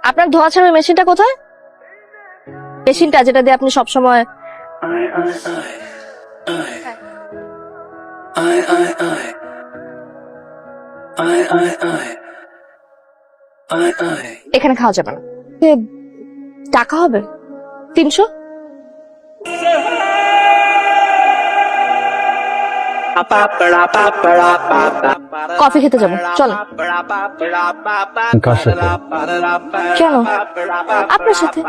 আপনার ধোয়া ছাড়ার মেশিনটা কোথায়? মেশিনটা যেটা দিয়ে আপনি সবসময় এখানে খাওয়া যাবে না। টাকা হবে 300। কফি খেতে যাবো, চলো। কার সাথে? কেন? আপনার সাথে।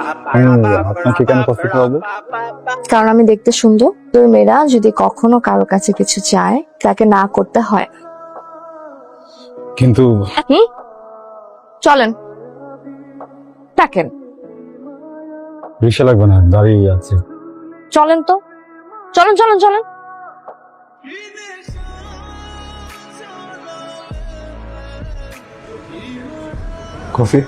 আপনাকে কেন কফি খাওয়াবো? কারণ আমি দেখতে সুন্দর, তোর মেয়েরা যদি কখনো কারো কাছে কিছু চায় তাকে না করতে হয়। কিন্তু চলেন, থাকেন। রিক্সা লাগবে না, দাঁড়িয়ে আছে। চলেন তো, চলেন চলেন চলেন। কফি?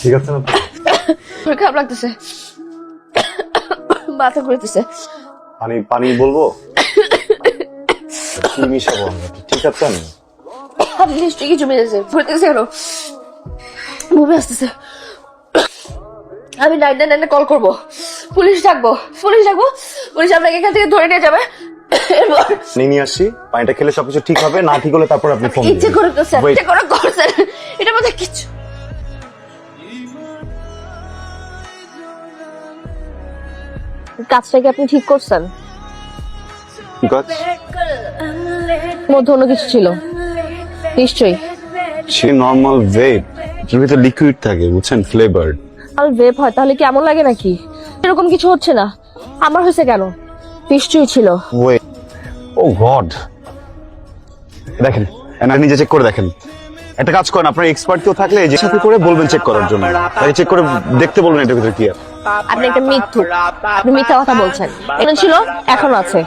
ঠিক আছে না? খারাপ লাগতেছে, মাথা ঘুরতেছে। পানি বলবো? কি মিশাবো আমরা? ঠিক আছেন? আপনি নিশ্চয়ই কিছু মেরেছে, ঘুরতেছে কেন? বমি আসতেছে। আমি 999 কল করবো, পুলিশ ডাকবো। পুলিশ আপনাকে এখান থেকে ধরে নিয়ে যাবে। এরপর নিয়ে আসি, পানিটা খেলে সবকিছু ঠিক হবে, না ঠিক হলে তারপর আপনি ফোন ইচ্ছে করে করছেন, ইচ্ছে করে করছেন, এটার মধ্যে কিছু। কাজটা কি আপনি ঠিক করছেন? মধ্যে অন্য কিছু ছিল নিশ্চয়ই। সে নরমাল ভেপ, এর ভিতরে লিকুইড থাকে, বুঝছেন, ফ্লেভার। আর ভেপ হয় তাহলে কি এমন লাগে নাকি? এরকম কিছু হচ্ছে না, আমার হয়েছে কেন? নিশ্চয়ই ছিল। ওয়ে, ও গড, দেখেন নিজে চেক করে দেখেন। একটা কাজ করেন, আপনার এক্সপার্ট কেউ থাকলে যে সাথে করে বলবেন চেক করার জন্য, তাকে চেক করে দেখতে বলবেন এটার ভিতরে কি আছে। আপনি একটা মিথ্যুক, আপনি মিথ্যা কথা বলছেন। এখন ছিল, এখন আছে।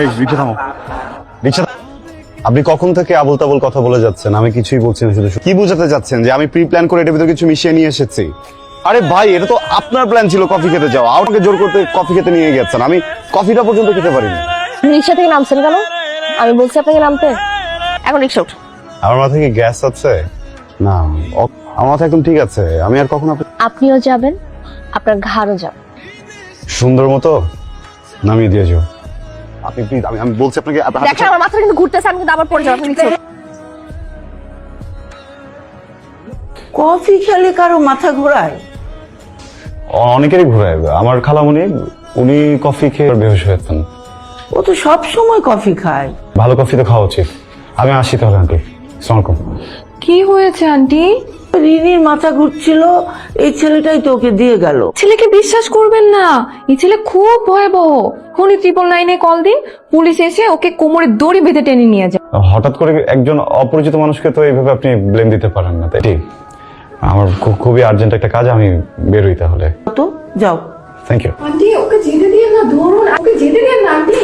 এই রিক্সা থামো, রিক্সা। আপনি কখন থেকে আবল তাবল কথা বলে যাচ্ছেন? আমি কিছুই বলছি না। শুধু কি বোঝাতে যাচ্ছেন যে আমি প্রি প্ল্যান করে এটার ভিতরে কিছু মিশিয়ে নিয়ে এসেছি? আরে ভাই, এটা তো আপনার প্ল্যান ছিল কফি খেতে যাওয়া, আমাকে জোর করতে কফি খেতে নিয়ে গেছেন, আমি কফিটা পর্যন্ত খেতে পারিনি। রিক্সা থেকে নামছেন কেন? আমি বলছি আপনাকে নামতে। এখন রিক্সা উঠ। আমার মাথায় কি গ্যাস আছে? না, আমার মাথা একদম ঠিক আছে। আমি আর কখনো আপনিও যাবেন, আপনার ঘাড়ও যাবে। সুন্দর মতো নামিয়ে দিয়ে যাও আপনি প্লিজ। আমি বলছি আপনাকে, দেখেন আমার মাথা কিন্তু ঘুরতেছে, আমি কিন্তু আবার পড়ে যাবো। আপনি নিচে উঠুন। কফি খেলে কারো মাথা ঘোরায়? অনেকেরই ঘুরায়। আমার খালামণি, উনি কফি খেয়ে বেহুশ হয়েছেন। ও তো সব সময় কফি খায়। ভালো কফি তো খাওয়া উচিত। আমি আসি তাহলে আন্টি, আসসালামু আলাইকুম। কি হয়েছে আন্টি? রিনির মাথা ঘুরছিল, এই ছেলেটাই তো ওকে দিয়ে গেল। ছেলেকে বিশ্বাস করবেন না, এই ছেলে খুব ভয়াবহ। ফোনে 999 কল দিন, পুলিশ এসে ওকে কোমরে দড়ি বেঁধে টেনে নিয়ে যায়। হঠাৎ করে একজন অপরিচিত মানুষকে তো এইভাবে আপনি ব্লেম দিতে পারেন না, তাই ঠিক? আমার খুবই আর্জেন্ট একটা কাজ, আমি বেরোই তাহলে। তো যাও। Thank you. আন্টি ওকে যেতে দিয়ে না, ধরুন ওকে যেতে দিয়ে না আন্টি।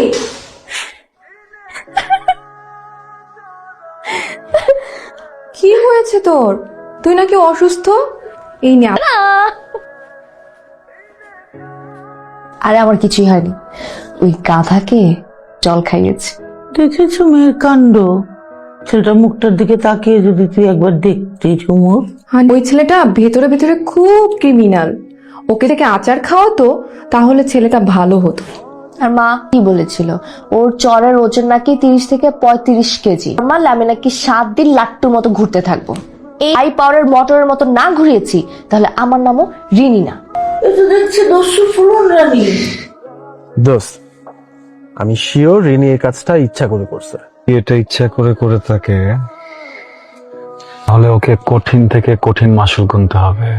কি হয়েছে তোর? তুই নাকি অসুস্থ? এই নে। আরে আমার কিছুই হয়নি, ওই গাধাকে জল খাইয়েছে। দেখেছো মেয়ের কাণ্ড? ছেলেটার মুখটার দিকে তাকিয়ে যদি তুই একবার দেখতিস ঝুমুর। ওই ছেলেটা ভেতরে ভেতরে খুব ক্রিমিনাল। ওকে থেকে আচার খাওয়াতো তাহলে ছেলেটা ভালো হতো। আর মা কি বলেছিল, ওর চরের ওজন নাকি 30 থেকে 35 কেজি। আমার আমি নাকি 7 দিন লাট্টুর মতো ঘুরতে থাকবো। এই হাই পাওয়ারের মোটরের মতো না ঘুরিয়েছি তাহলে আমার নামও রিনি না। এই তো দেখছি দস্যু ফুলন রানী। দোস্ত, আমি শিওর রিনি এই কাজটা ইচ্ছা করে করছে। এটা ইচ্ছা করে করে থাকে, তাহলে ওকে কঠিন থেকে কঠিন মাসুল গুনতে হবে।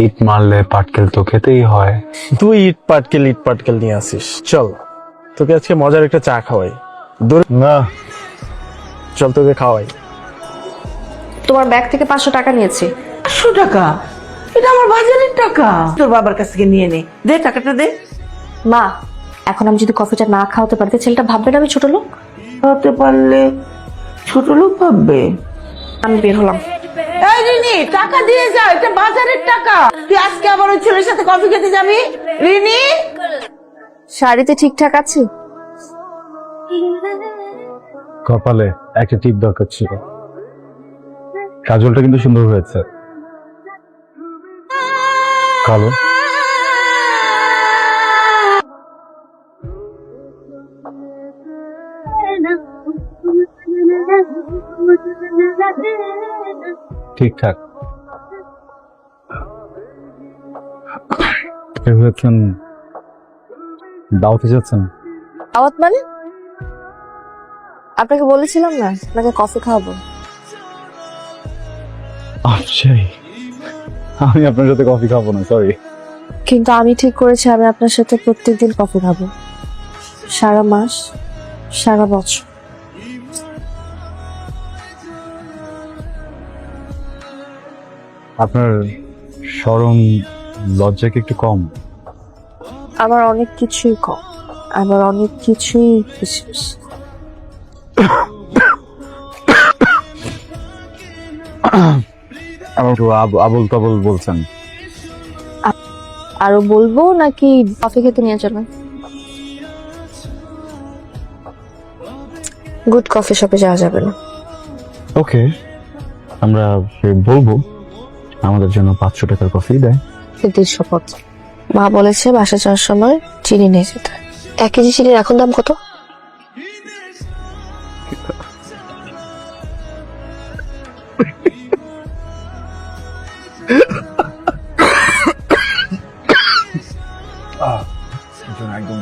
ইট মারলে পাটকেল তো খেতেই হয়। তুই ইট পাটকেল নিয়ে আসিস। চল তোকে আজকে মজার একটা চা খাওয়াই। না, চল তোকে খাওয়াই। তোমার ব্যাগ থেকে 500 টাকা নিয়েছি। 500 টাকা? এটা আমার বাজারের টাকা। তোর বাবার কাছ থেকে নিয়ে নে, দে টাকাটা দে। মা, এখন আমি যদি কফিটা না খাওয়াতে পারি তো ছেলেটা ভাববে না আমি ছোট লোক। হতে পারলে ছোট লোক ভাববে। আমি বের হলাম। এই রিনি, টাকা দিয়ে যা, এটা বাজারের টাকা। তুই আজকে আবার ওই ছেলের সাথে কফি খেতে যাবি? রিনি, শাড়িতে ঠিকঠাক আছে? কপালে একটা টিপ দরকার ছিল। কাজলটা কিন্তু সুন্দর হয়েছে। কালো ঠিকঠাক ভেবেছেন দাওয়াতে যাচ্ছেন? দাওয়াত মানে? আপনাকে বলেছিলাম না আপনাকে কফি খাওয়াবো। আমি আপনার সাথে কফি খাবো না, সরি। কিন্তু আমি ঠিক করেছি আমি আপনার সাথে প্রত্যেকদিন কফি খাবো, সারা মাস, সারা বছর। আপনার শরম লজ্জা কি একটু কম? আমার অনেক কিছুই কম, আমার অনেক কিছুই বেশি বেশি। আমার একটু আবল তাবল বলছেন। আরো বলবো নাকি কফি খেতে নিয়ে যাবেন? গুড কফি শপে যাওয়া যাবে না। ওকে, আমরা বলবো আমাদের জন্য 500 টাকার কফি দেয়। 150 পথ। মা বলেছে বাসা যাওয়ার সময় চিনি নিয়ে যেতে। 1 কেজি চিনির এখন দাম কত? একদম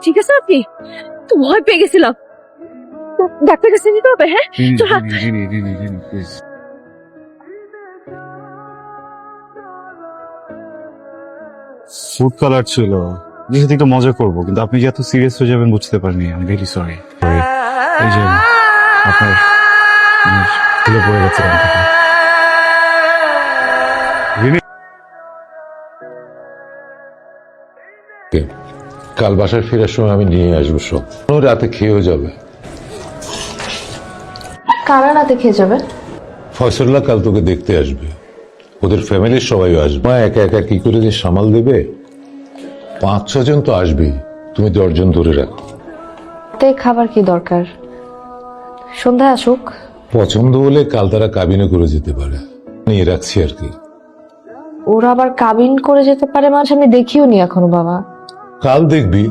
ঠিক আছে আপনি তো ভয় পেয়ে গেছিলাম। ডাক্তার কাছে নিতে হবে। হ্যাঁ ফুড কালার ছিল, যেহেতু একটু মজা করবো, কিন্তু আপনি যে এত সিরিয়াস হয়ে যাবেন বুঝতে পারিনি। আমি ভেরি সরি। এই যে আপনার খুলে পড়ে গেছে কান থেকে। কাল বাসায় ফেরার সময় আমি নিয়ে আসবো সব। রাতে খেয়েও যাবে। কারা রাতে খেয়ে যাবে? ফয়সল্লা কাল তোকে দেখতে আসবে, ওদের ফ্যামিলির সবাই আসবে। মা একা একা কি করে যে সামাল দেবে? 5-6 জন তো আসবেই, তুমি 10 জন ধরে রাখো। তাই খাবার কি দরকার, সন্ধ্যায় আসুক। পছন্দ হলে কাল তারা কাবিনে করে যেতে পারে, নিয়ে রাখছি আর কি। ওরা আবার কাবিন করে যেতে পারে মানে আমি দেখিও নি এখনো বাবা। কাল দেখবি।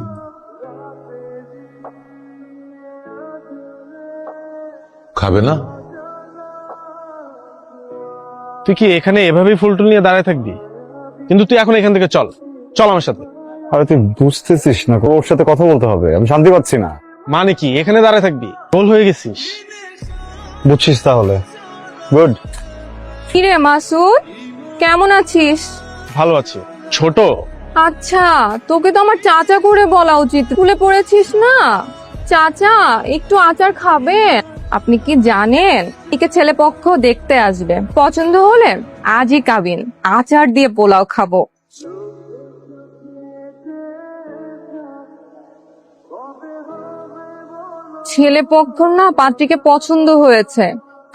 খাবে না? তুই কি এখানে এভাবেই ফুলটুল নিয়ে দাঁড়ায় থাকবি? কিন্তু তুই এখন এখান থেকে চল, চল আমার সাথে। আরে তুই বুঝতেছিস না, ওর সাথে কথা বলতে হবে, আমি শান্তি পাচ্ছি না। মানে কি এখানে দাঁড়ায় থাকবি? গোল হয়ে গেছিস। বুঝছিস তাহলে? গুড। কিরে মাসুদ, কেমন আছিস? ভালো আছি। ছোট, আচ্ছা, তোকে তো আমার চাচা করে বলা উচিত। স্কুলে পড়েছিস না? চাচা, একটু আচার খাবে? আপনি কি জানেন একে ছেলে পক্ষ দেখতে আসবে, পছন্দ হলে আজই কাবিন, আচার দিয়ে পোলাও খাবো। ছেলে পক্ষ না পাত্রীকে পছন্দ হয়েছে,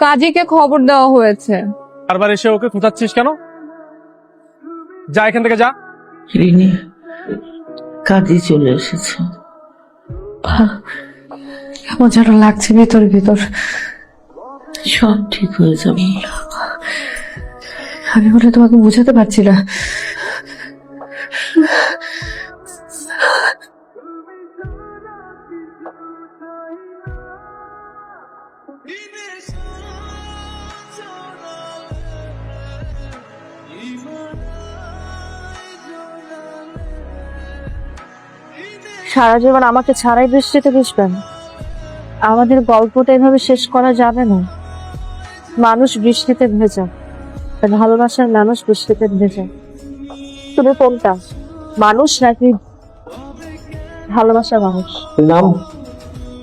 কাজীকে খবর দেওয়া হয়েছে। বারবার এসে ওকে খোঁচাচ্ছিস কেন? যা এখান থেকে, যা। রিনি, কাজে চলে এসেছে। কেমন যেন লাগছে ভিতর ভিতর। সব ঠিক হয়ে যাবে। আমি বলে তোমাকে বুঝাতে পারছি না। সারা জীবন আমাকে ছাড়াই বৃষ্টিতে ভিজবেন? আমাদের গল্পটা এভাবে শেষ করা যাবে না। মানুষ বৃষ্টিতে ভেজা, ভালোবাসার মানুষ বৃষ্টিতে ভেজা। তুমি কোনটা, মানুষ নাকি ভালোবাসার মানুষ? নাম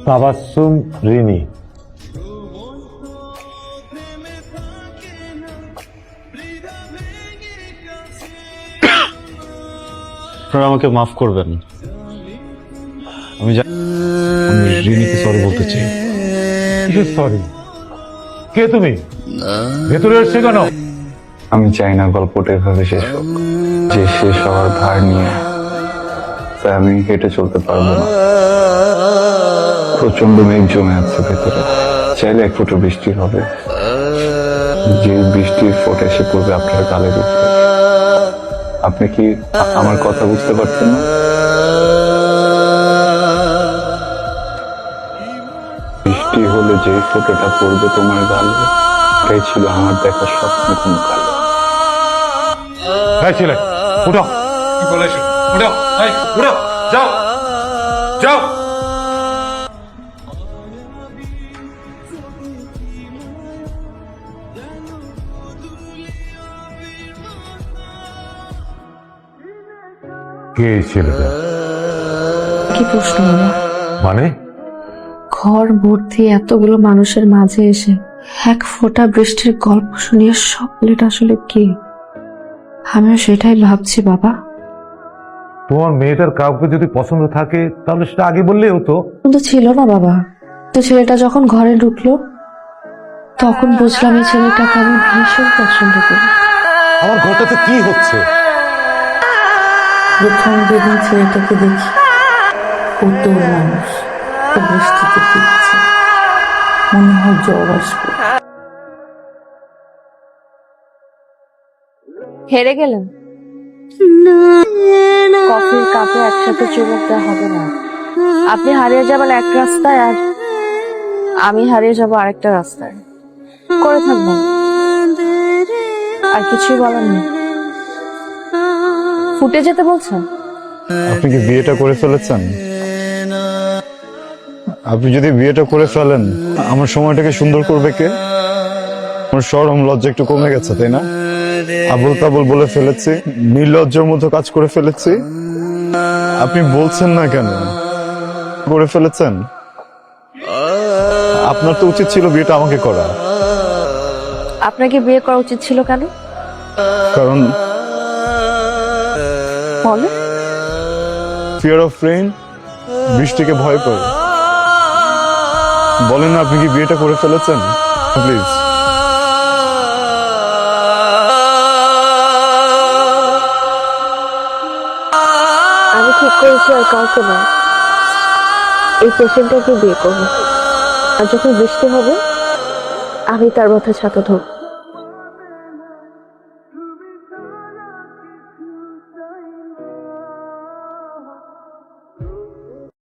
তাবাসসুম রিনি। আপনারা আমাকে মাফ করবেন। আমি রিনিকে সরি বলতে চাই। সরি, কে তুমি? ভেতরে এসছে কেন? আমি চাই না গল্পটা এভাবে শেষ হোক। যে শেষ হওয়ার ভার নিয়ে তাই আমি হেঁটে চলতে পারবো না। প্রচন্ড মেঘ জমে আছে ভেতরে, চাইলে এক ফোঁটা বৃষ্টি হবে। যে বৃষ্টির ফোঁটা এসে পড়বে আপনার গালের উপরে। আপনি কি আমার কথা বুঝতে পারছেন না? বৃষ্টি হলে যে ফোঁটাটা পড়বে তোমার গালে, এটাই ছিল আমার দেখা স্বপ্ন কোনো কালে। হ্যাঁ ছেলে, উঠো। উঠো, উঠো, যাও যাও। কে এই ছেলেটা? কি প্রশ্ন বাবা? মানে ঘর ভর্তি এতগুলো মানুষের মাঝে এসে এক ফোঁটা বৃষ্টির গল্প শুনিয়ে স্বপ্নটা আসলে কি? আমিও সেটাই ভাবছি বাবা। তোমার মেয়েটার কাউকে যদি পছন্দ থাকে তাহলে সেটা আগে বললেই হতো। কিন্তু ছিল না বাবা। তো ছেলেটা যখন ঘরে ঢুকলো তখন বুঝলাম এই ছেলেটাকে আমি ভীষণ পছন্দ করি। আমার ঘরটাতে কি হচ্ছে? প্রথম যেদিন ছেলেটাকে দেখি, কত মানুষ তো বৃষ্টিতে ভিজছে, মনে হয় জ্বর আসবে। হেরে গেলেন। কফির কাপে একসাথে চুমুক দেওয়া হবে না। আপনি হারিয়ে যাবেন এক রাস্তায়, আর আমি হারিয়ে যাব আরেকটা রাস্তায়। করে থাকবেন, আর কিছুই বলার নেই। ফুটে যেতে বলছেন? আপনি কি বিয়েটা করে ফেলেছেন? আপনি যদি বিয়েটা করে ফেলেন, আমার সময়টাকে সুন্দর করবে কে? আমার শরম লজ্জা একটু কমে গেছে, তাই না? আবল তাবল বলে ফেলেছি, নির্লজ্জের মতো কাজ করে ফেলেছি। আপনি বলছেন না কেন? করে ফেলেছেন। আপনার তো উচিত ছিল বিয়েটা আমাকে করা। আপনাকে বিয়ে করা উচিত ছিল কেন? কারণ বলে ফিয়ার অফ রেইন, বৃষ্টিকে ভয় করে। বলেন না, আপনি কি বিয়েটা করে ফেলেছেন? প্লিজ। আমি ঠিক করেছি আর কাউকে না, এই পেশেন্টটাকে বিয়ে করবো। আর যখন বৃষ্টি হবে আমি তার মাথায় ছাতা ধরবো।